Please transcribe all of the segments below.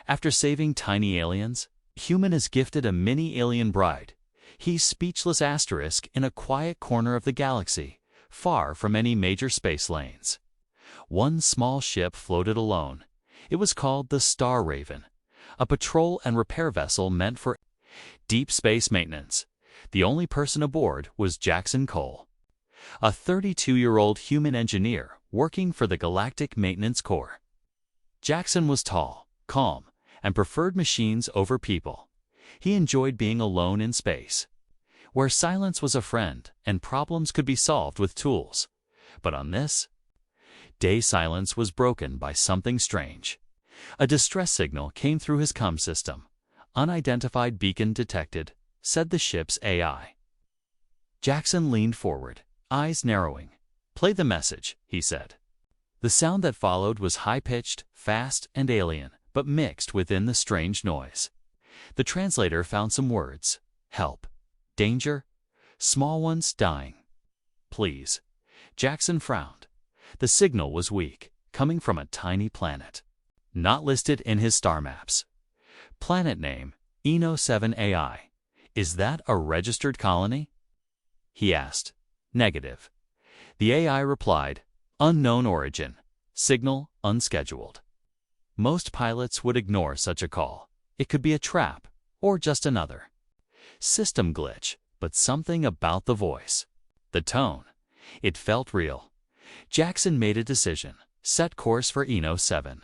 After saving tiny aliens, Human is gifted a mini alien bride. He's speechless asterisk in a quiet corner of the galaxy, far from any major space lanes. One small ship floated alone. It was called the Star Raven, a patrol and repair vessel meant for deep space maintenance. The only person aboard was Jackson Cole, a 32-year-old human engineer working for the Galactic Maintenance Corps. Jackson was tall, calm, and preferred machines over people. He enjoyed being alone in space, where silence was a friend and problems could be solved with tools. But on this day, silence was broken by something strange. A distress signal came through his comm system. Unidentified beacon detected, said the ship's AI. Jackson leaned forward, eyes narrowing. "Play the message," he said. The sound that followed was high-pitched, fast, and alien, but mixed within the strange noise. The translator found some words: help, danger, small ones dying. Please. Jackson frowned. The signal was weak, coming from a tiny planet, not listed in his star maps. Planet name, Eno 7 AI. Is that a registered colony? He asked. Negative. The AI replied, unknown origin, signal unscheduled. Most pilots would ignore such a call. It could be a trap, or just another system glitch, but something about the voice, the tone, it felt real. Jackson made a decision, set course for Eno 7.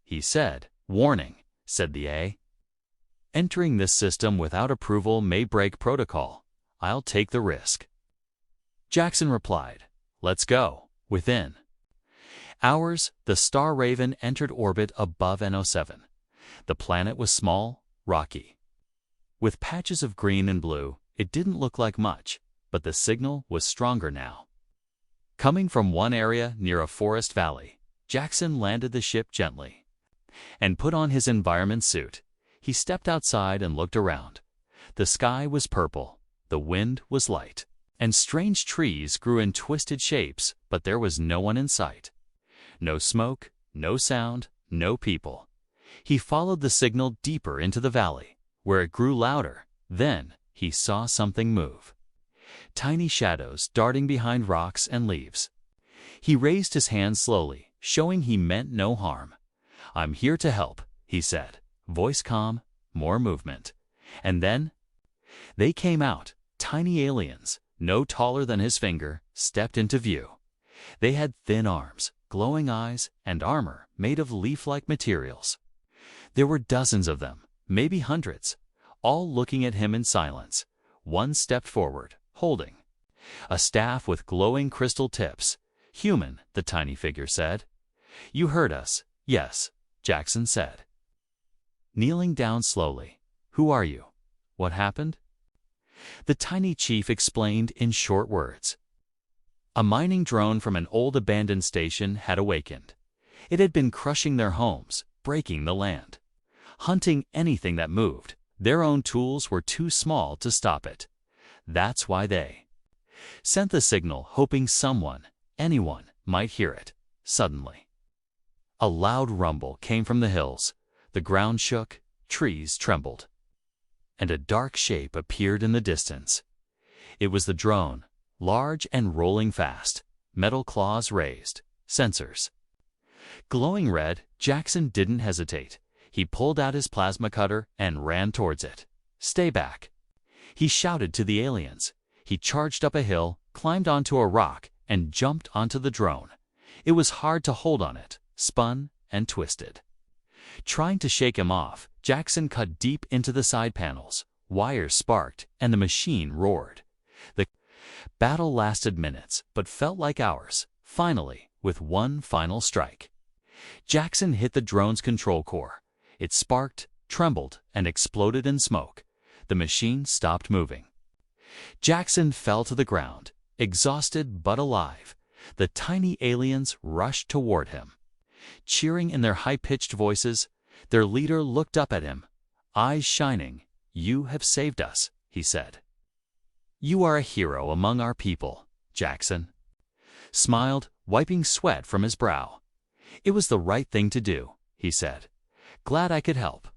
He said, warning, said the A. Entering this system without approval may break protocol. I'll take the risk. Jackson replied, let's go. Within hours, the Star Raven entered orbit above Eno 7. The planet was small, rocky, with patches of green and blue. It didn't look like much, but the signal was stronger now. Coming from one area near a forest valley, Jackson landed the ship gently and put on his environment suit. He stepped outside and looked around. The sky was purple, the wind was light, and strange trees grew in twisted shapes, but there was no one in sight. No smoke, no sound, no people. He followed the signal deeper into the valley, where it grew louder. Then he saw something move. Tiny shadows darting behind rocks and leaves. He raised his hand slowly, showing he meant no harm. I'm here to help, he said, voice calm, more movement. And then they came out, tiny aliens, no taller than his finger, stepped into view. They had thin arms, glowing eyes, and armor made of leaf-like materials. There were dozens of them, maybe hundreds, all looking at him in silence. One stepped forward, holding a staff with glowing crystal tips. Human, the tiny figure said. You heard us. Yes, Jackson said. Kneeling down slowly. Who are you? What happened? The tiny chief explained in short words. A mining drone from an old abandoned station had awakened. It had been crushing their homes, breaking the land, hunting anything that moved. Their own tools were too small to stop it. That's why they sent the signal, hoping someone, anyone, might hear it. Suddenly, a loud rumble came from the hills. The ground shook, trees trembled, and a dark shape appeared in the distance. It was the drone, large and rolling fast, metal claws raised, sensors glowing red. Jackson didn't hesitate. He pulled out his plasma cutter and ran towards it. Stay back, he shouted to the aliens. He charged up a hill, climbed onto a rock, and jumped onto the drone. It was hard to hold on it, spun and twisted. Trying to shake him off, Jackson cut deep into the side panels. Wires sparked, and the machine roared. The battle lasted minutes, but felt like hours. Finally, with one final strike, Jackson hit the drone's control core. It sparked, trembled, and exploded in smoke. The machine stopped moving. Jackson fell to the ground, exhausted but alive. The tiny aliens rushed toward him, cheering in their high-pitched voices. Their leader looked up at him, eyes shining. You have saved us, he said. You are a hero among our people, Jackson smiled, wiping sweat from his brow. It was the right thing to do, he said. Glad I could help.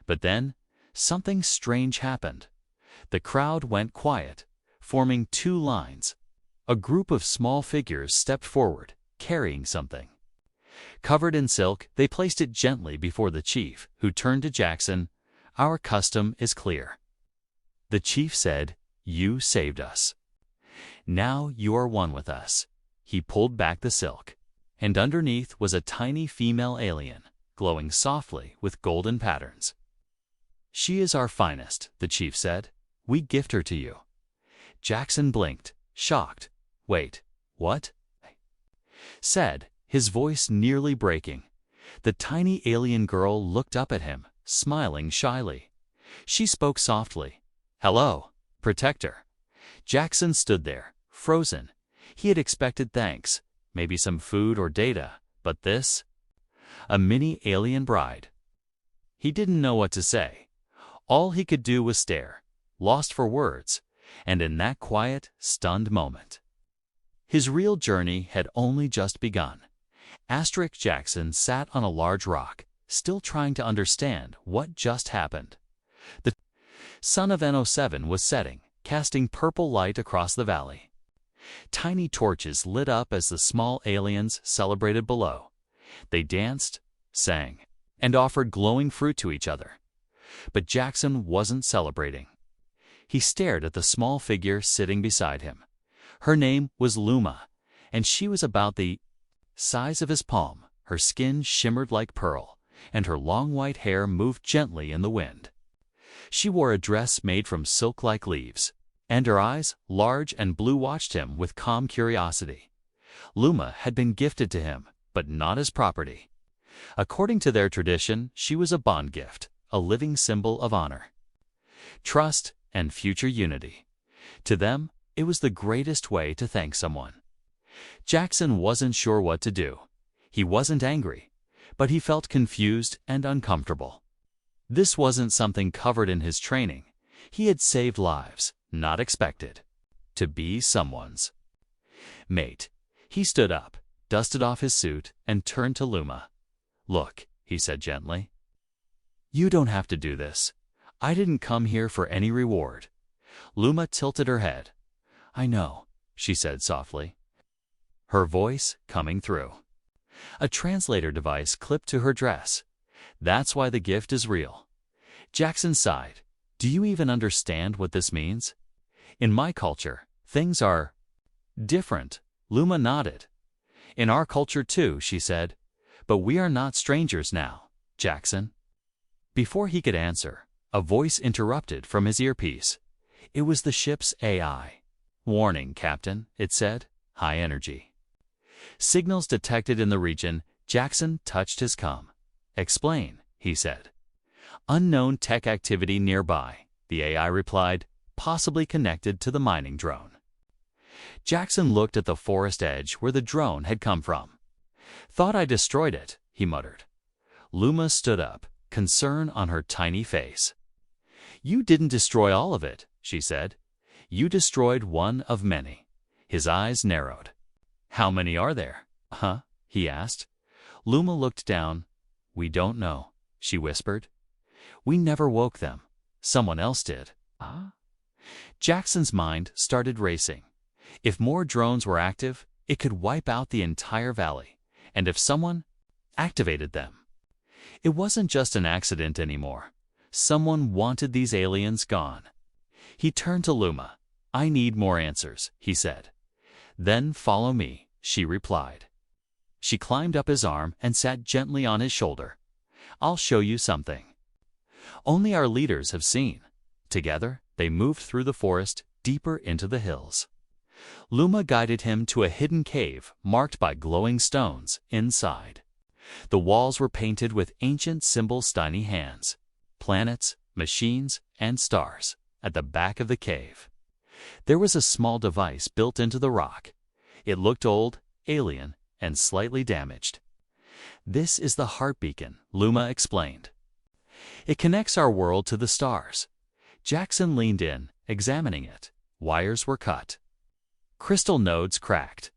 But then, something strange happened. The crowd went quiet, forming two lines. A group of small figures stepped forward, carrying something. Covered in silk, they placed it gently before the chief, who turned to Jackson. "Our custom is clear." The chief said, "You saved us. Now you are one with us." He pulled back the silk, and underneath was a tiny female alien, glowing softly with golden patterns. "She is our finest," the chief said. "We gift her to you." Jackson blinked, shocked. "Wait, what?" said, his voice nearly breaking. The tiny alien girl looked up at him, smiling shyly. She spoke softly. "Hello, Protector." Jackson stood there, frozen. He had expected thanks, maybe some food or data, but this? A mini alien bride. He didn't know what to say. All he could do was stare, lost for words, and in that quiet, stunned moment. His real journey had only just begun. Jackson sat on a large rock, still trying to understand what just happened. The sun of N07 was setting, casting purple light across the valley. Tiny torches lit up as the small aliens celebrated below. They danced, sang, and offered glowing fruit to each other. But Jackson wasn't celebrating. He stared at the small figure sitting beside him. Her name was Luma, and she was about the size of his palm. Her skin shimmered like pearl, and her long white hair moved gently in the wind. She wore a dress made from silk-like leaves, and her eyes, large and blue, watched him with calm curiosity. Luma had been gifted to him, but not as property. According to their tradition, she was a bond gift, a living symbol of honor, trust, and future unity. To them, it was the greatest way to thank someone. Jackson wasn't sure what to do. He wasn't angry, but he felt confused and uncomfortable. This wasn't something covered in his training. He had saved lives, not expected to be someone's mate. He stood up, dusted off his suit, and turned to Luma. "Look," he said gently. "You don't have to do this. I didn't come here for any reward." Luma tilted her head. "I know," she said softly, her voice coming through. A translator device clipped to her dress. "That's why the gift is real." Jackson sighed. "Do you even understand what this means?" "In my culture, things are different." Luma nodded. "In our culture too," she said. "But we are not strangers now, Jackson." Before he could answer, a voice interrupted from his earpiece. It was the ship's AI. "Warning, Captain," it said. "High energy signals detected in the region." Jackson touched his com. "Explain," he said. "Unknown tech activity nearby," the AI replied, "possibly connected to the mining drone." Jackson looked at the forest edge where the drone had come from. "Thought I destroyed it," he muttered. Luma stood up, concern on her tiny face. "You didn't destroy all of it," she said. "You destroyed one of many." His eyes narrowed. "How many are there?" he asked. Luma looked down. "We don't know," she whispered. "We never woke them. Someone else did." Jackson's mind started racing. If more drones were active, it could wipe out the entire valley. And if someone activated them, it wasn't just an accident anymore. Someone wanted these aliens gone. He turned to Luma. "I need more answers," he said. "Then follow me," she replied. She climbed up his arm and sat gently on his shoulder. "I'll show you something only our leaders have seen." Together, they moved through the forest, deeper into the hills. Luma guided him to a hidden cave marked by glowing stones inside. The walls were painted with ancient symbols, tiny hands, planets, machines, and stars. At the back of the cave, there was a small device built into the rock. It looked old, alien, and slightly damaged. "This is the heart beacon," Luma explained. "It connects our world to the stars." Jackson leaned in, examining it. Wires were cut. Crystal nodes cracked.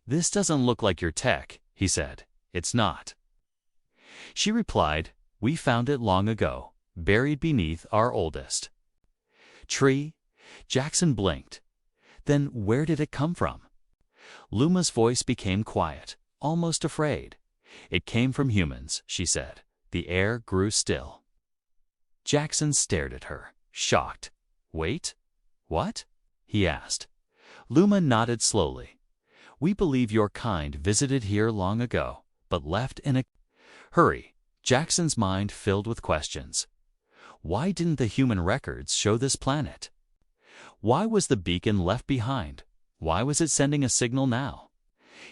"This doesn't look like your tech," he said. "It's not." She replied, We found it long ago, buried beneath our oldest tree. Jackson blinked. Then where did it come from? Luma's voice became quiet, almost afraid. It came from humans, she said. The air grew still. Jackson stared at her, shocked. Wait? What? He asked. Luma nodded slowly. We believe your kind visited here long ago, but left in a hurry. Jackson's mind filled with questions. Why didn't the human records show this planet? Why was the beacon left behind? Why was it sending a signal now?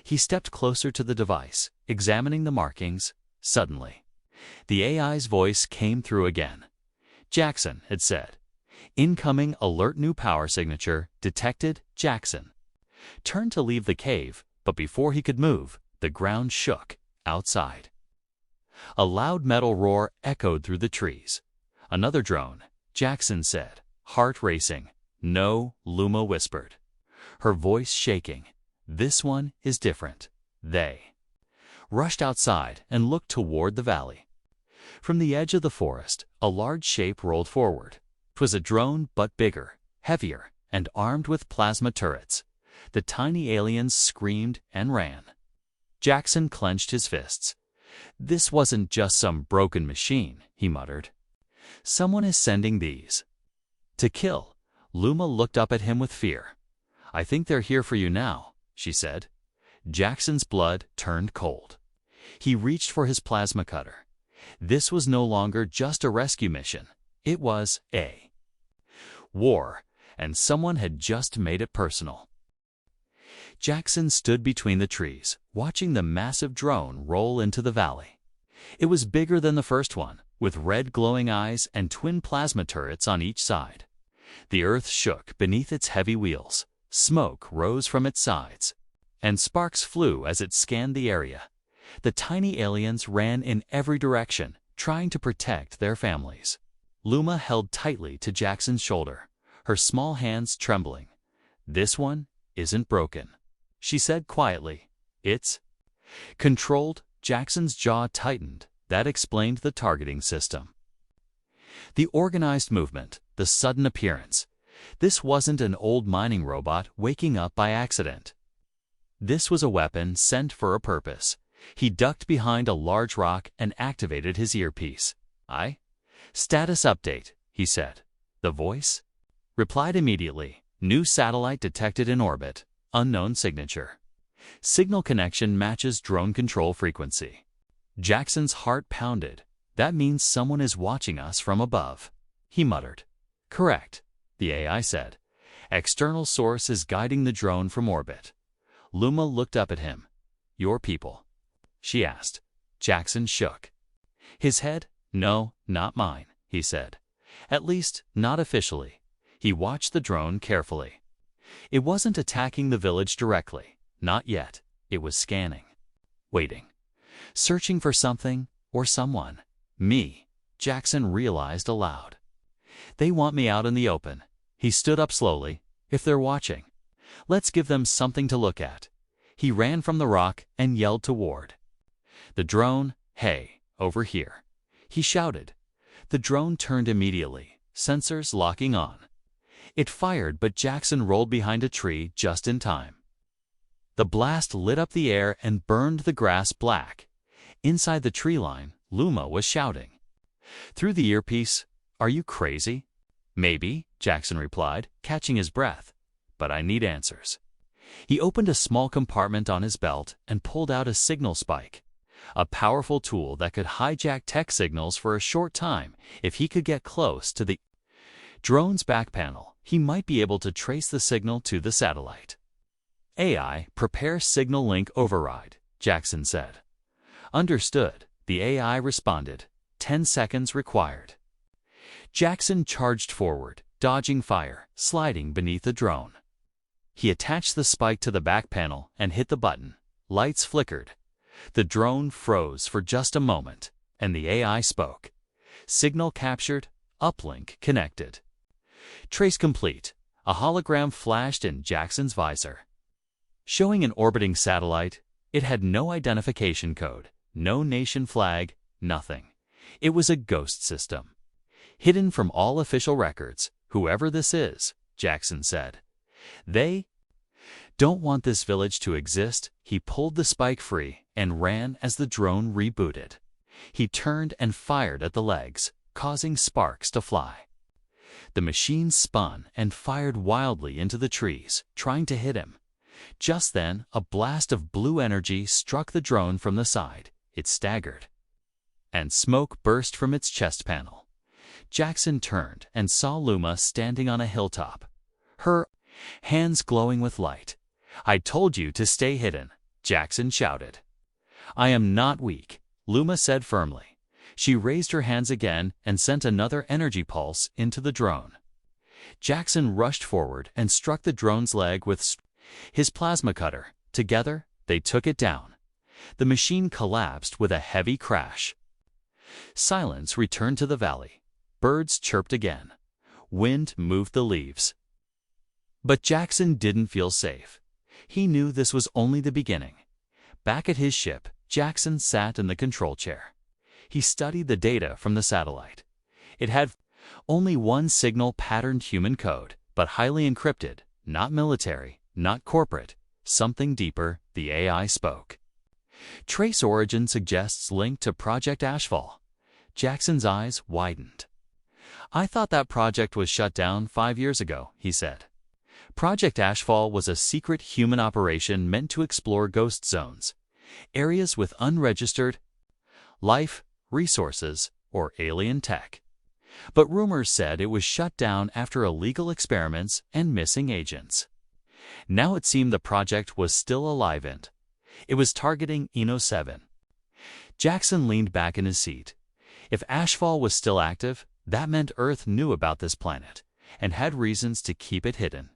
He stepped closer to the device, examining the markings. Suddenly, the AI's voice came through again. Jackson, it said. Incoming alert, new power signature detected. Jackson turned to leave the cave, but before he could move, the ground shook outside. A loud metal roar echoed through the trees. Another drone, Jackson said, heart racing. No, Luma whispered, her voice shaking. This one is different. They rushed outside and looked toward the valley. From the edge of the forest, a large shape rolled forward. It was a drone, but bigger, heavier, and armed with plasma turrets. The tiny aliens screamed and ran. Jackson clenched his fists. This wasn't just some broken machine, he muttered. Someone is sending these to kill. Luma looked up at him with fear. I think they're here for you now, she said. Jackson's blood turned cold. He reached for his plasma cutter. This was no longer just a rescue mission. It was a war, and someone had just made it personal. Jackson stood between the trees, watching the massive drone roll into the valley. It was bigger than the first one, with red glowing eyes and twin plasma turrets on each side. The earth shook beneath its heavy wheels. Smoke rose from its sides, and sparks flew as it scanned the area. The tiny aliens ran in every direction, trying to protect their families. Luma held tightly to Jackson's shoulder, her small hands trembling. This one isn't broken, she said quietly. It's controlled. Jackson's jaw tightened. That explained the targeting system. The organized movement, the sudden appearance. This wasn't an old mining robot waking up by accident. This was a weapon sent for a purpose. He ducked behind a large rock and activated his earpiece. Status update, he said. The voice replied immediately. New satellite detected in orbit. Unknown signature. Signal connection matches drone control frequency. Jackson's heart pounded. That means someone is watching us from above, he muttered. Correct, the AI said. External source is guiding the drone from orbit. Luma looked up at him. Your people? She asked. Jackson shook his head. No, not mine, he said. At least, not officially. He watched the drone carefully. It wasn't attacking the village directly. Not yet. It was scanning. Waiting. Searching for something or someone. Me, Jackson realized aloud. They want me out in the open. He stood up slowly. If they're watching, let's give them something to look at. He ran from the rock and yelled toward the drone. Hey, over here, he shouted. The drone turned immediately, sensors locking on. It fired, but Jackson rolled behind a tree just in time. The blast lit up the air and burned the grass black. Inside the tree line, Luma was shouting through the earpiece, "Are you crazy?" "Maybe," Jackson replied, catching his breath. "But I need answers." He opened a small compartment on his belt and pulled out a signal spike, a powerful tool that could hijack tech signals for a short time. If he could get close to the drone's back panel, he might be able to trace the signal to the satellite. AI, prepare signal link override, Jackson said. Understood, the AI responded. 10 seconds required. Jackson charged forward, dodging fire, sliding beneath the drone. He attached the spike to the back panel and hit the button. Lights flickered. The drone froze for just a moment, and the AI spoke. Signal captured, uplink connected. Trace complete. A hologram flashed in Jackson's visor, showing an orbiting satellite. It had no identification code, no nation flag, nothing. It was a ghost system, hidden from all official records. Whoever this is, Jackson said. They don't want this village to exist. He pulled the spike free and ran as the drone rebooted. He turned and fired at the legs, causing sparks to fly. The machine spun and fired wildly into the trees, trying to hit him. Just then, a blast of blue energy struck the drone from the side. It staggered, and smoke burst from its chest panel. Jackson turned and saw Luma standing on a hilltop, her hands glowing with light. "I told you to stay hidden," Jackson shouted. "I am not weak," Luma said firmly. She raised her hands again and sent another energy pulse into the drone. Jackson rushed forward and struck the drone's leg with his plasma cutter. Together, they took it down. The machine collapsed with a heavy crash. Silence returned to the valley. Birds chirped again. Wind moved the leaves. But Jackson didn't feel safe. He knew this was only the beginning. Back at his ship, Jackson sat in the control chair. He studied the data from the satellite. It had only one signal-patterned human code, but highly encrypted, not military, not corporate, something deeper. The AI spoke. "Trace origin suggests link to Project Ashfall." Jackson's eyes widened. "I thought that project was shut down 5 years ago," he said. Project Ashfall was a secret human operation meant to explore ghost zones, areas with unregistered life, resources, or alien tech. But rumors said it was shut down after illegal experiments and missing agents. Now it seemed the project was still alive and it was targeting Eno 7. Jackson leaned back in his seat. If Ashfall was still active, that meant Earth knew about this planet and had reasons to keep it hidden.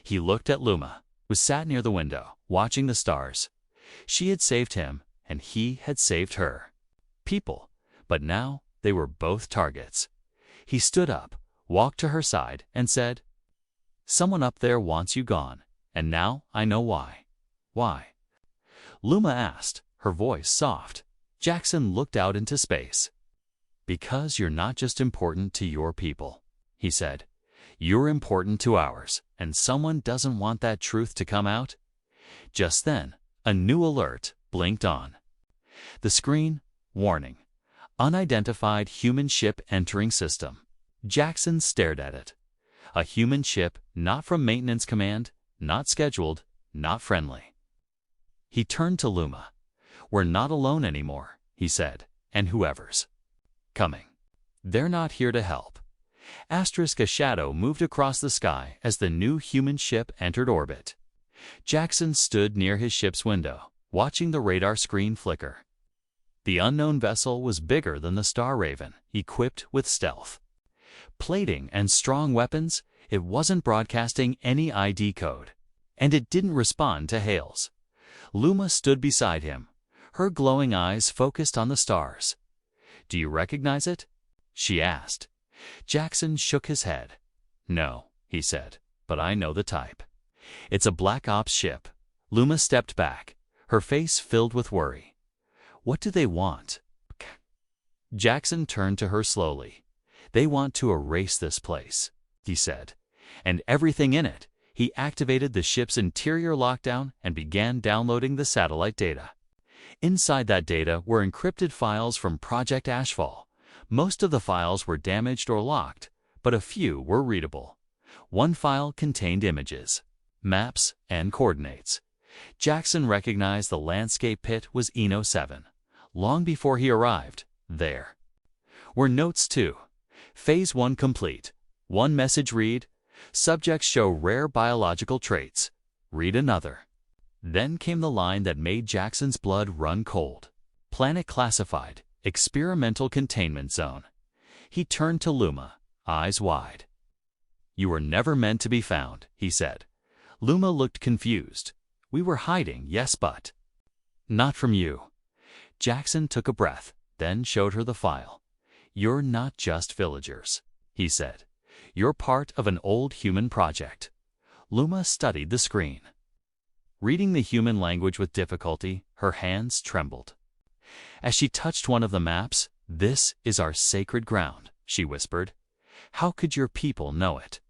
He looked at Luma, who sat near the window, watching the stars. She had saved him, and he had saved her. People, but now they were both targets. He stood up, walked to her side, and said, "Someone up there wants you gone, and now I know why." "Why?" Luma asked, her voice soft. Jackson looked out into space. "Because you're not just important to your people," he said. "You're important to ours, and someone doesn't want that truth to come out." Just then, a new alert blinked on the screen. Warning: unidentified human ship entering system. Jackson stared at it. A human ship, not from maintenance command, not scheduled, not friendly. He turned to Luma. "We're not alone anymore," he said, "and whoever's coming, they're not here to help." A shadow moved across the sky as the new human ship entered orbit. Jackson stood near his ship's window, watching the radar screen flicker. The unknown vessel was bigger than the Star Raven, equipped with stealth plating and strong weapons. It wasn't broadcasting any ID code, and it didn't respond to hails. Luma stood beside him, her glowing eyes focused on the stars. "Do you recognize it?" she asked. Jackson shook his head. "No," he said, "but I know the type. It's a Black Ops ship." Luma stepped back, her face filled with worry. "What do they want?" Jackson turned to her slowly. "They want to erase this place," he said, "and everything in it." He activated the ship's interior lockdown and began downloading the satellite data. Inside that data were encrypted files from Project Ashfall. Most of the files were damaged or locked, but a few were readable. One file contained images, maps, and coordinates. Jackson recognized the landscape pit was Eno 7. Long before he arrived, there were notes too. Phase 1 complete. One message read: "Subjects show rare biological traits. Read another." Then came the line that made Jackson's blood run cold. "Planet classified. Experimental containment zone." He turned to Luma, eyes wide. "You were never meant to be found," he said. Luma looked confused. "We were hiding, yes, but not from you." Jackson took a breath, then showed her the file. "You're not just villagers," he said. "You're part of an old human project." Luma studied the screen. Reading the human language with difficulty, her hands trembled. As she touched one of the maps, "This is our sacred ground," she whispered. "How could your people know it?"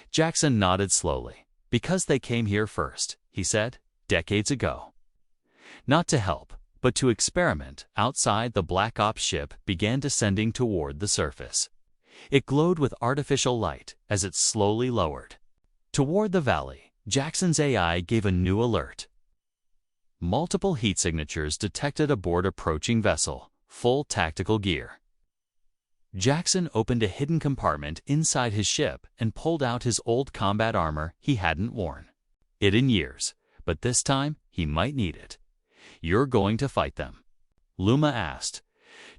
Jackson nodded slowly. "Because they came here first," he said, "decades ago." Not to help, but to experiment, outside the Black Ops ship began descending toward the surface. It glowed with artificial light as it slowly lowered. Toward the valley, Jackson's AI gave a new alert. Multiple heat signatures detected aboard approaching vessel, full tactical gear. Jackson opened a hidden compartment inside his ship and pulled out his old combat armor he hadn't worn it in years, but this time he might need it. "You're going to fight them?" Luma asked.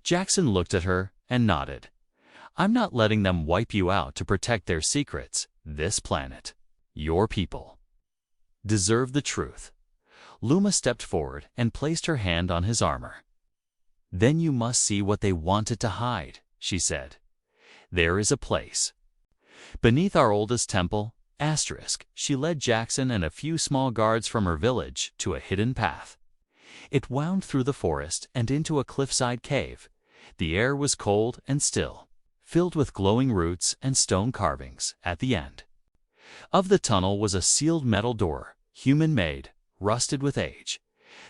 Jackson looked at her and nodded. "I'm not letting them wipe you out to protect their secrets. This planet, your people, deserve the truth." Luma stepped forward and placed her hand on his armor. "Then you must see what they wanted to hide," she said. "There is a place beneath our oldest temple, **. She led Jackson and a few small guards from her village to a hidden path. It wound through the forest and into a cliffside cave. The air was cold and still, filled with glowing roots and stone carvings. At the end of the tunnel was a sealed metal door, human-made, rusted with age.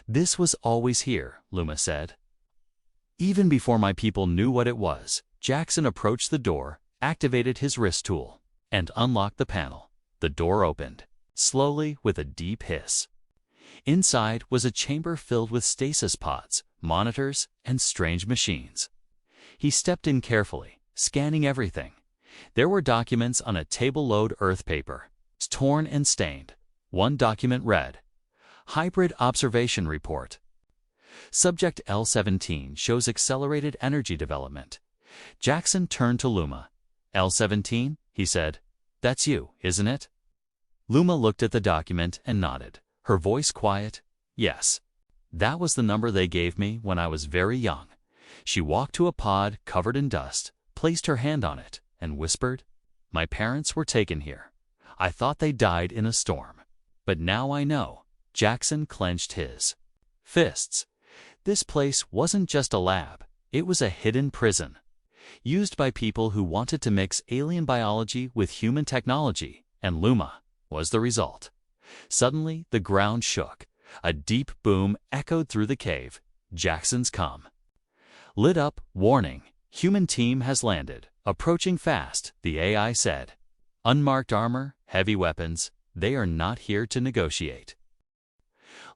"This was always here," Luma said. Even before my people knew what it was, Jackson approached the door, activated his wrist tool, and unlocked the panel. The door opened, slowly with a deep hiss. Inside was a chamber filled with stasis pods, monitors, and strange machines. He stepped in carefully, scanning everything. There were documents on a table-load earth paper, torn and stained. One document read, "Hybrid Observation Report. Subject L-17 shows accelerated energy development." Jackson turned to Luma. "L-17?" he said. "That's you, isn't it?" Luma looked at the document and nodded, her voice quiet. "Yes. That was the number they gave me when I was very young." She walked to a pod covered in dust, placed her hand on it, and whispered, "My parents were taken here. I thought they died in a storm. But now I know." Jackson clenched his fists. This place wasn't just a lab, it was a hidden prison, used by people who wanted to mix alien biology with human technology, and Luma was the result. Suddenly, the ground shook. A deep boom echoed through the cave. Jackson's comm lit up, warning, "Human team has landed, approaching fast," the AI said. "Unmarked armor, heavy weapons, they are not here to negotiate."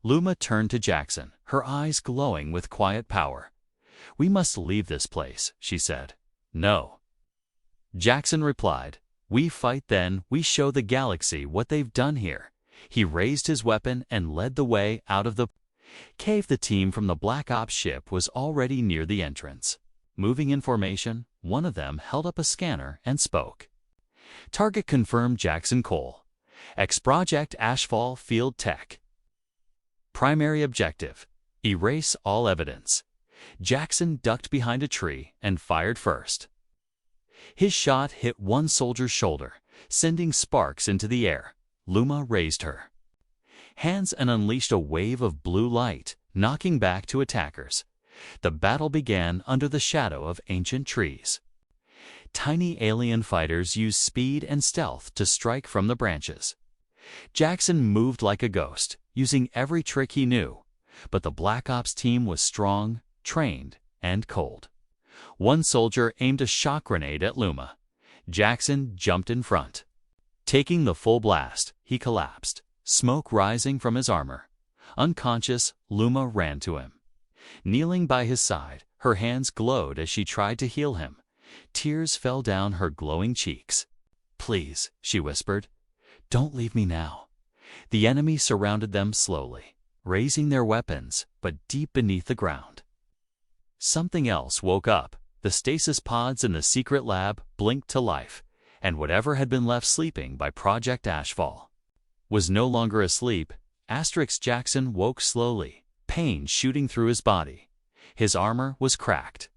Luma turned to Jackson, her eyes glowing with quiet power. "We must leave this place," she said. "No." Jackson replied, "We fight, then we show the galaxy what they've done here." He raised his weapon and led the way out of the cave. The team from the Black Ops ship was already near the entrance. Moving in formation, one of them held up a scanner and spoke. "Target confirmed, Jackson Cole. Project Ashfall Field Tech. Primary objective, erase all evidence." Jackson ducked behind a tree and fired first. His shot hit one soldier's shoulder, sending sparks into the air. Luma raised her hands and unleashed a wave of blue light, knocking back two attackers. The battle began under the shadow of ancient trees. Tiny alien fighters used speed and stealth to strike from the branches. Jackson moved like a ghost, using every trick he knew, but the Black Ops team was strong, trained, and cold. One soldier aimed a shock grenade at Luma. Jackson jumped in front. Taking the full blast, he collapsed, smoke rising from his armor. Unconscious, Luma ran to him. Kneeling by his side, her hands glowed as she tried to heal him. Tears fell down her glowing cheeks. "Please," she whispered, "don't leave me now." The enemy surrounded them slowly, raising their weapons, but deep beneath the ground. Something else woke up. The stasis pods in the secret lab blinked to life, and whatever had been left sleeping by Project Ashfall was no longer asleep. Jackson woke slowly, pain shooting through his body. His armor was cracked,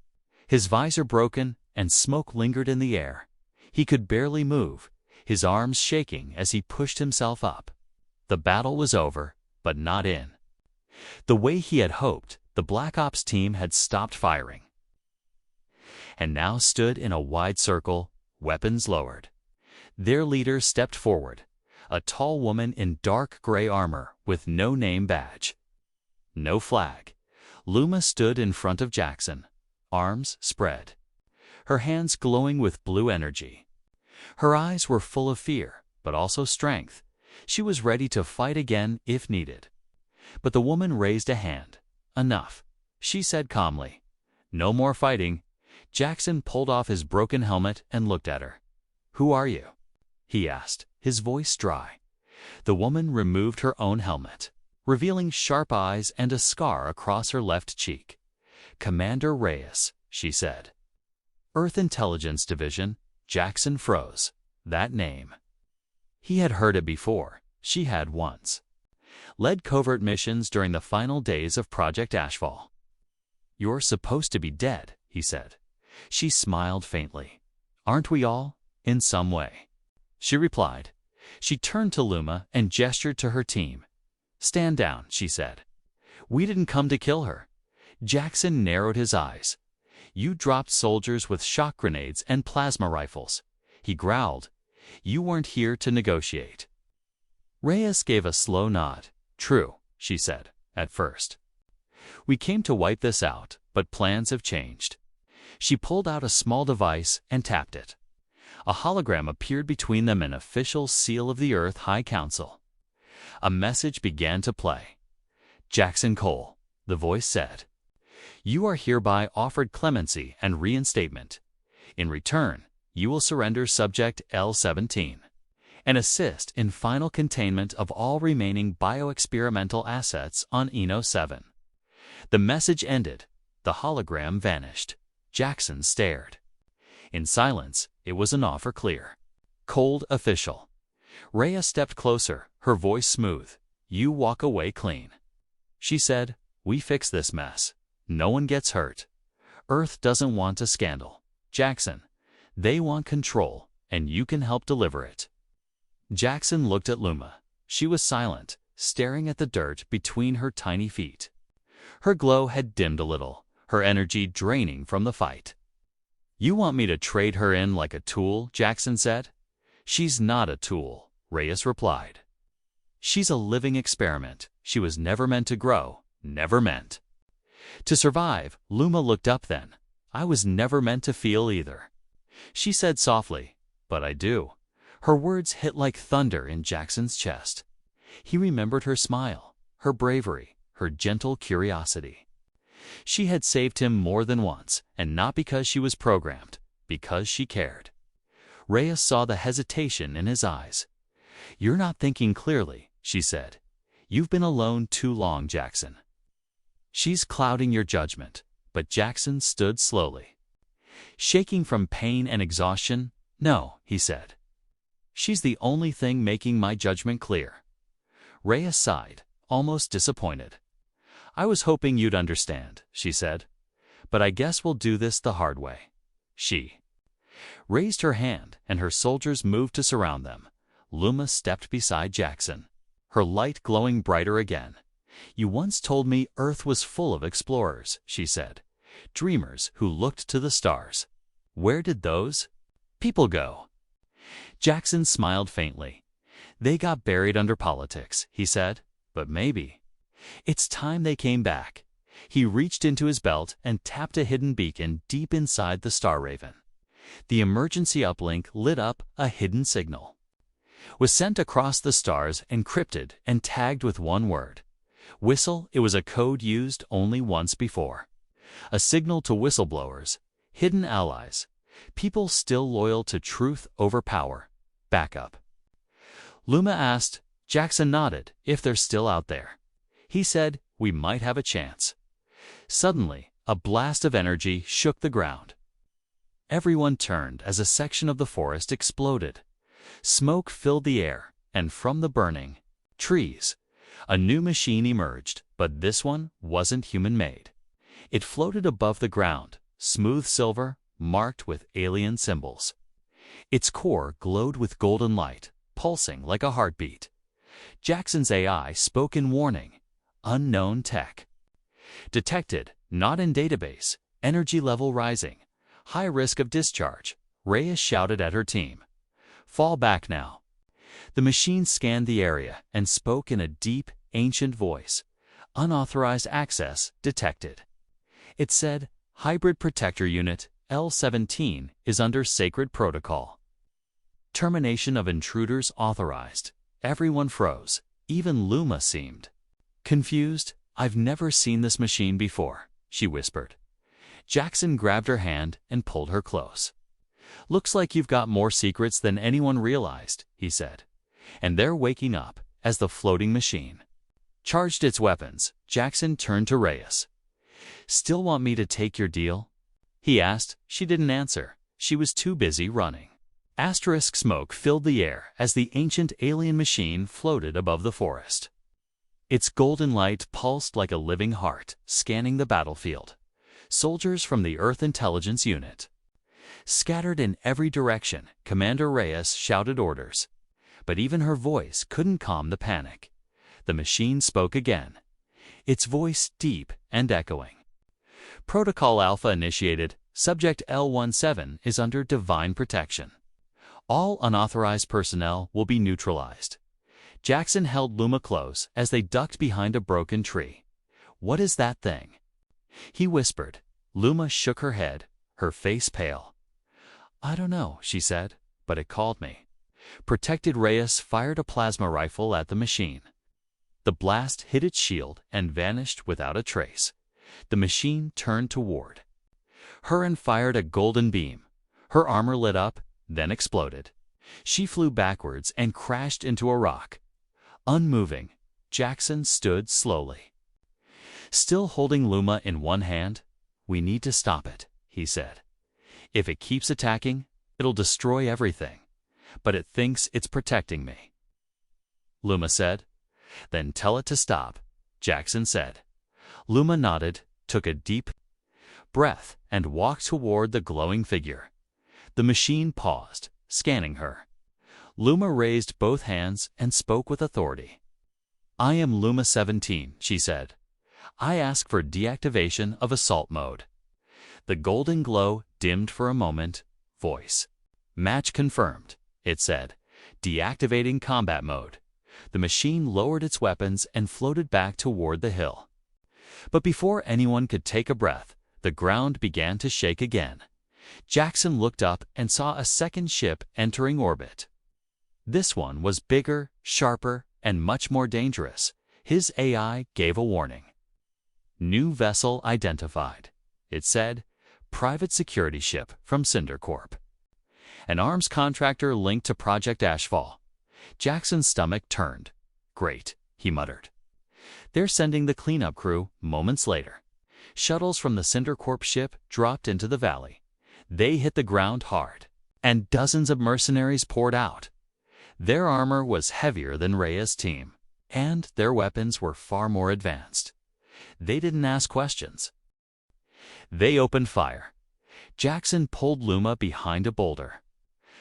his visor broken, and smoke lingered in the air. He could barely move, his arms shaking as he pushed himself up. The battle was over, but not in the way he had hoped. The Black Ops team had stopped firing. and now stood in a wide circle, weapons lowered. Their leader stepped forward, a tall woman in dark gray armor with no name badge. No flag. Luma stood in front of Jackson, arms spread, her hands glowing with blue energy. Her eyes were full of fear, but also strength. She was ready to fight again if needed. But the woman raised a hand. Enough, she said calmly. No more fighting. Jackson pulled off his broken helmet and looked at her. Who are you? He asked, his voice dry. The woman removed her own helmet, revealing sharp eyes and a scar across her left cheek. Commander Reyes, she said. Earth Intelligence Division. Jackson froze. That name. He had heard it before. She had once. Led covert missions during the final days of Project Ashfall. You're supposed to be dead, he said. She smiled faintly. Aren't we all? In some way. She replied. She turned to Luma and gestured to her team. Stand down, she said. We didn't come to kill her. Jackson narrowed his eyes. You dropped soldiers with shock grenades and plasma rifles. He growled. You weren't here to negotiate. Reyes gave a slow nod. True, she said, at first. We came to wipe this out, but plans have changed. She pulled out a small device and tapped it. A hologram appeared between them, an official seal of the Earth High Council. A message began to play. Jackson Cole, the voice said. You are hereby offered clemency and reinstatement. In return, you will surrender Subject L-17 and assist in final containment of all remaining bioexperimental assets on Eno-7. The message ended. The hologram vanished. Jackson stared. In silence, it was an offer clear. Cold official. Rhea stepped closer, her voice smooth. You walk away clean. She said, we fix this mess. No one gets hurt. Earth doesn't want a scandal. Jackson, they want control, and you can help deliver it. Jackson looked at Luma. She was silent, staring at the dirt between her tiny feet. Her glow had dimmed a little, her energy draining from the fight. You want me to trade her in like a tool, Jackson said. She's not a tool, Reyes replied. She's a living experiment. She was never meant to grow, never meant to survive. Luma looked up then. I was never meant to feel either. She said softly, but I do. Her words hit like thunder in Jackson's chest. He remembered her smile, her bravery, her gentle curiosity. She had saved him more than once, and not because she was programmed, because she cared. Reyes saw the hesitation in his eyes. You're not thinking clearly, she said. You've been alone too long, Jackson. She's clouding your judgment, but Jackson stood slowly. Shaking from pain and exhaustion, no, he said. She's the only thing making my judgment clear. Reyes sighed, almost disappointed. I was hoping you'd understand, she said. But I guess we'll do this the hard way. She raised her hand, and her soldiers moved to surround them. Luma stepped beside Jackson, her light glowing brighter again. You once told me Earth was full of explorers, she said. Dreamers who looked to the stars. Where did those people go? Jackson smiled faintly. They got buried under politics, he said. But maybe it's time they came back. He reached into his belt and tapped a hidden beacon deep inside the Star Raven. The emergency uplink lit up. A hidden signal was sent across the stars, encrypted and tagged with one word. Whistle. It was a code used only once before. A signal to whistleblowers, hidden allies, people still loyal to truth over power. Backup. Luma asked. Jackson nodded. If they're still out there. He said, we might have a chance. Suddenly, a blast of energy shook the ground. Everyone turned as a section of the forest exploded. Smoke filled the air, and from the burning trees, a new machine emerged, but this one wasn't human-made. It floated above the ground, smooth silver, marked with alien symbols. Its core glowed with golden light, pulsing like a heartbeat. Jackson's AI spoke in warning. Unknown tech. Detected, not in database, energy level rising. High risk of discharge, Reyes shouted at her team. Fall back now. The machine scanned the area and spoke in a deep, ancient voice. Unauthorized access detected. It said, Hybrid Protector Unit L-17 is under sacred protocol. Termination of intruders authorized. Everyone froze. Even Luma seemed confused. I've never seen this machine before, she whispered. Jackson grabbed her hand and pulled her close. Looks like you've got more secrets than anyone realized, he said. And they're waking up as the floating machine charged its weapons. Jackson turned to Reyes. Still want me to take your deal? He asked. She didn't answer. She was too busy running. Asterisk smoke filled the air as the ancient alien machine floated above the forest. Its golden light pulsed like a living heart, scanning the battlefield. Soldiers from the Earth Intelligence Unit scattered in every direction. Commander Reyes shouted orders. But even her voice couldn't calm the panic. The machine spoke again, its voice deep and echoing. Protocol Alpha initiated. Subject L-17 is under divine protection. All unauthorized personnel will be neutralized. Jackson held Luma close as they ducked behind a broken tree. What is that thing? He whispered. Luma shook her head, her face pale. I don't know, she said, but it called me. Protected Reyes fired a plasma rifle at the machine. The blast hit its shield and vanished without a trace. The machine turned toward her and fired a golden beam. Her armor lit up, then exploded. She flew backwards and crashed into a rock. Unmoving, Jackson stood slowly, still holding Luma in one hand. We need to stop it, he said. If it keeps attacking, it'll destroy everything. But it thinks it's protecting me. Luma said. Then tell it to stop, Jackson said. Luma nodded, took a deep breath, and walked toward the glowing figure. The machine paused, scanning her. Luma raised both hands and spoke with authority. I am Luma 17, she said. I ask for deactivation of assault mode. The golden glow dimmed for a moment. Voice. Match confirmed, it said. Deactivating combat mode. The machine lowered its weapons and floated back toward the hill. But before anyone could take a breath, the ground began to shake again. Jackson looked up and saw a second ship entering orbit. This one was bigger, sharper, and much more dangerous. His AI gave a warning. New vessel identified. It said, private security ship from Cinder Corp. An arms contractor linked to Project Ashfall. Jackson's stomach turned. Great, he muttered. They're sending the cleanup crew moments later. Shuttles from the Cinder Corp ship dropped into the valley. They hit the ground hard, and dozens of mercenaries poured out. Their armor was heavier than Rhea's team, and their weapons were far more advanced. They didn't ask questions. They opened fire. Jackson pulled Luma behind a boulder.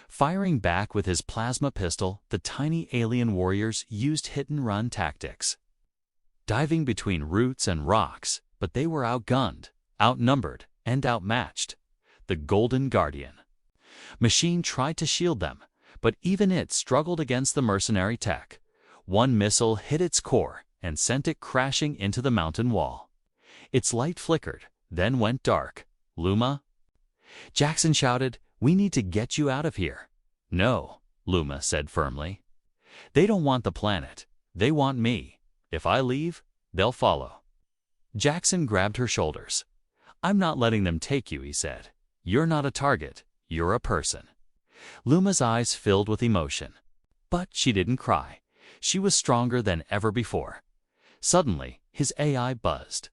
Firing back with his plasma pistol, the tiny alien warriors used hit-and-run tactics, diving between roots and rocks, but they were outgunned, outnumbered, and outmatched. The Golden Guardian machine tried to shield them, but even it struggled against the mercenary tech. One missile hit its core and sent it crashing into the mountain wall. Its light flickered, then went dark. Luma? Jackson shouted, we need to get you out of here. No, Luma said firmly. They don't want the planet. They want me. If I leave, they'll follow. Jackson grabbed her shoulders. I'm not letting them take you, he said. You're not a target. You're a person. Luma's eyes filled with emotion. But she didn't cry. She was stronger than ever before. Suddenly, his AI buzzed.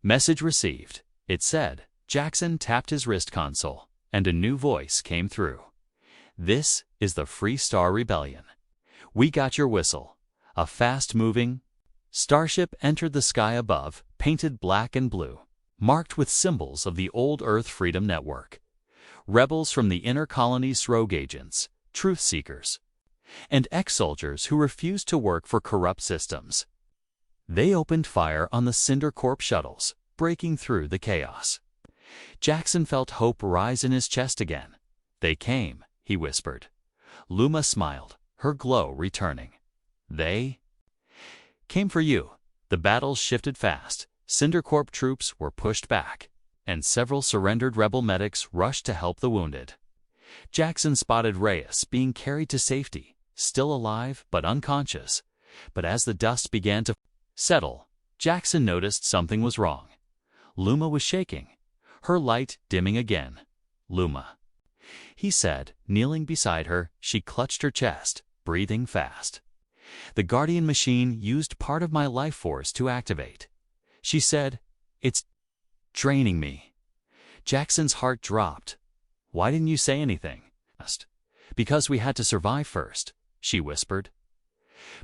Message received. It said. Jackson tapped his wrist console, and a new voice came through. This is the Free Star Rebellion. We got your whistle. A fast-moving starship entered the sky above, painted black and blue, marked with symbols of the old Earth Freedom Network. Rebels from the inner colony's rogue agents, truth seekers, and ex-soldiers who refused to work for corrupt systems. They opened fire on the Cinder Corp shuttles, breaking through the chaos. Jackson felt hope rise in his chest again. "They came," he whispered. Luma smiled, her glow returning. "They came for you." The battle shifted fast. CinderCorp troops were pushed back, and several surrendered rebel medics rushed to help the wounded. Jackson spotted Reyes being carried to safety, still alive but unconscious. But as the dust began to settle, Jackson noticed something was wrong. Luma was shaking, her light dimming again. "Luma," he said, kneeling beside her. She clutched her chest, breathing fast. "The Guardian machine used part of my life force to activate," she said. "It's draining me." Jackson's heart dropped. "Why didn't you say anything?" "Because we had to survive first," she whispered.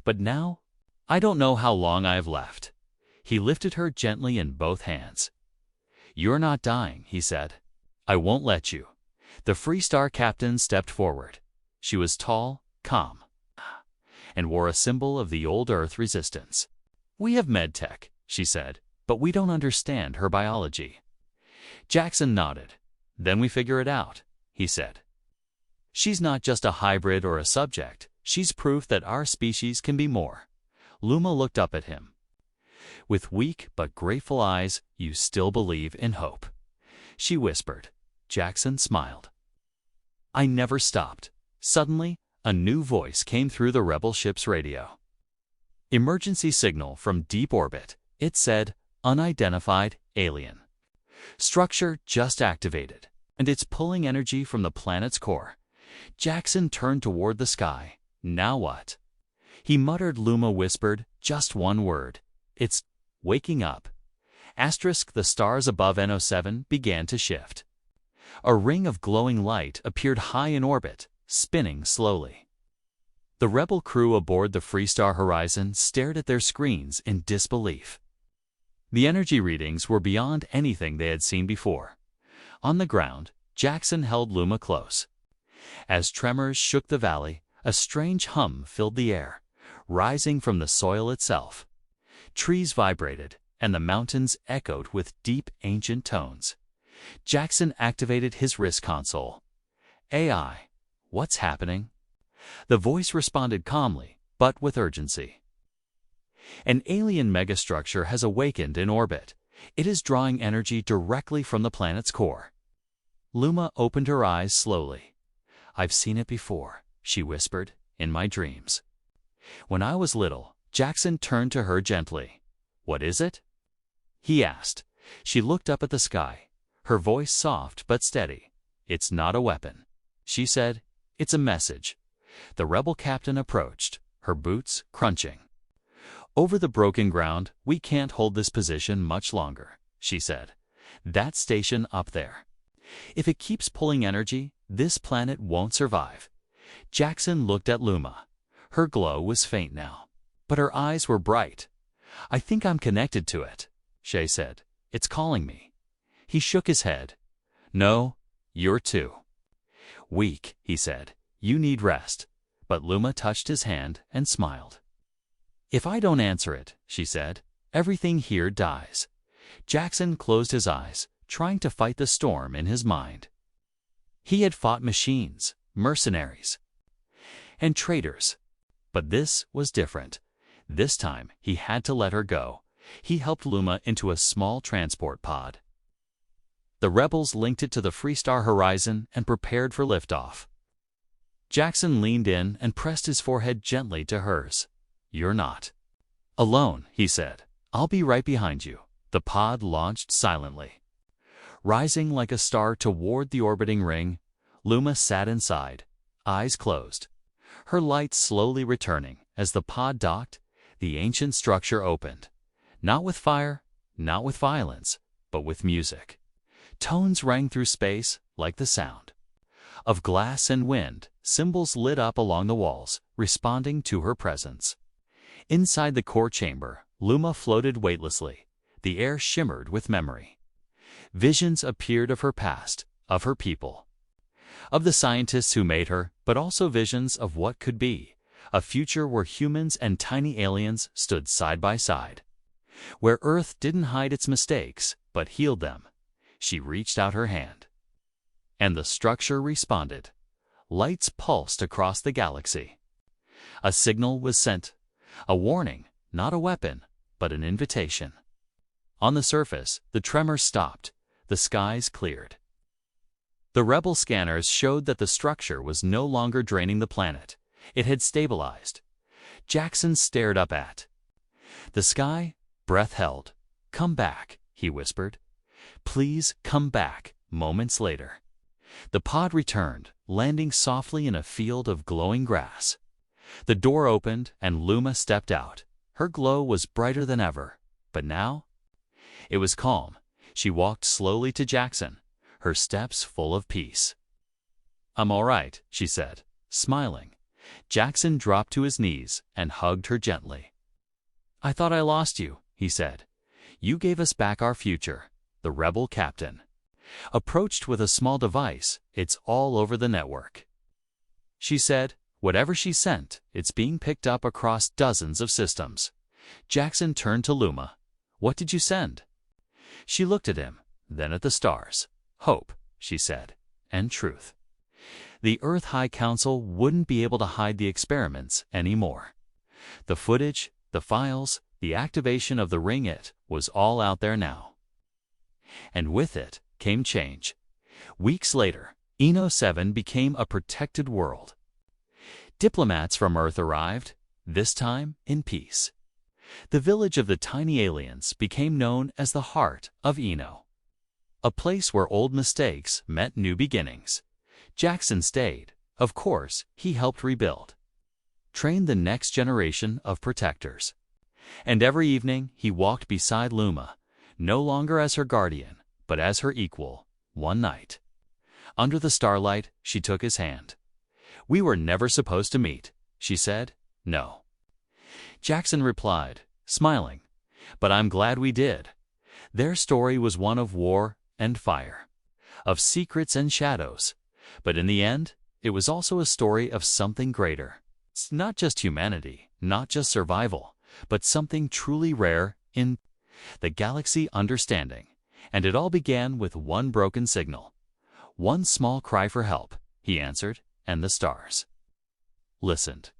"But now, I don't know how long I have left." He lifted her gently in both hands. "You're not dying," he said. "I won't let you." The Freestar captain stepped forward. She was tall, calm, and wore a symbol of the old Earth resistance. "We have medtech," she said, "but we don't understand her biology." Jackson nodded. "Then we figure it out," he said. "She's not just a hybrid or a subject. She's proof that our species can be more." Luma looked up at him. With weak but grateful eyes, "You still believe in hope," she whispered. Jackson smiled. "I never stopped." Suddenly, a new voice came through the rebel ship's radio. "Emergency signal from deep orbit," it said. "Unidentified alien. Structure just activated, and it's pulling energy from the planet's core." Jackson turned toward the sky. "Now what?" he muttered. Luma whispered, "Just one word. It's waking up." The stars above NO7 began to shift. A ring of glowing light appeared high in orbit, spinning slowly. The rebel crew aboard the Freestar Horizon stared at their screens in disbelief. The energy readings were beyond anything they had seen before. On the ground, Jackson held Luma close. As tremors shook the valley, a strange hum filled the air, rising from the soil itself. Trees vibrated, and the mountains echoed with deep, ancient tones. Jackson activated his wrist console. "AI, what's happening?" The voice responded calmly, but with urgency. "An alien megastructure has awakened in orbit. It is drawing energy directly from the planet's core." Luma opened her eyes slowly. "I've seen it before," she whispered, "in my dreams." When I was little, Jackson turned to her gently. "What is it?" he asked. She looked up at the sky, her voice soft but steady. "It's not a weapon," she said. "It's a message." The rebel captain approached, her boots crunching. "Over the broken ground, we can't hold this position much longer," she said. "That station up there. If it keeps pulling energy, this planet won't survive." Jackson looked at Luma. Her glow was faint now, but her eyes were bright. "I think I'm connected to it," she said. "It's calling me." He shook his head. "No, you're too weak," he said. "You need rest." But Luma touched his hand and smiled. "If I don't answer it," she said, "everything here dies." Jackson closed his eyes, trying to fight the storm in his mind. He had fought machines, mercenaries, and traitors. But this was different. This time, he had to let her go. He helped Luma into a small transport pod. The rebels linked it to the Freestar Horizon and prepared for liftoff. Jackson leaned in and pressed his forehead gently to hers. "You're not alone," he said. "I'll be right behind you." The pod launched silently. Rising like a star toward the orbiting ring, Luma sat inside, eyes closed. Her light slowly returning as the pod docked, the ancient structure opened. Not with fire, not with violence, but with music. Tones rang through space like the sound of glass and wind. Symbols lit up along the walls, responding to her presence. Inside the core chamber, Luma floated weightlessly. The air shimmered with memory. Visions appeared of her past, of her people, of the scientists who made her, but also visions of what could be, a future where humans and tiny aliens stood side by side, where Earth didn't hide its mistakes, but healed them. She reached out her hand. And the structure responded. Lights pulsed across the galaxy. A signal was sent. A warning, not a weapon, but an invitation. On the surface, the tremors stopped. The skies cleared. The rebel scanners showed that the structure was no longer draining the planet. It had stabilized. Jackson stared up at the sky, breath held. "Come back," he whispered. "Please come back." Moments later, the pod returned, landing softly in a field of glowing grass. The door opened and Luma stepped out. Her glow was brighter than ever, but now it was calm. She walked slowly to Jackson, her steps full of peace. "I'm all right," she said, smiling. Jackson dropped to his knees and hugged her gently. "I thought I lost you," he said. "You gave us back our future." The rebel captain approached with a small device. "It's all over the network," she said. "Whatever she sent, it's being picked up across dozens of systems." Jackson turned to Luma. "What did you send?" She looked at him, then at the stars. "Hope," she said, "and truth." The Earth High Council wouldn't be able to hide the experiments anymore. The footage, the files, the activation of the ring, it was all out there now. And with it came change. Weeks later, Eno 7 became a protected world. Diplomats from Earth arrived, this time in peace. The village of the tiny aliens became known as the heart of Eno, a place where old mistakes met new beginnings. Jackson stayed. Of course, he helped rebuild, trained the next generation of protectors. And every evening he walked beside Luma, no longer as her guardian, but as her equal. One night, under the starlight, she took his hand. "We were never supposed to meet," she said. "No," Jackson replied, smiling, "but I'm glad we did." Their story was one of war and fire, of secrets and shadows. But in the end, it was also a story of something greater. It's not just humanity, not just survival, but something truly rare in the galaxy: understanding. And it all began with one broken signal. One small cry for help, he answered, and the stars listened.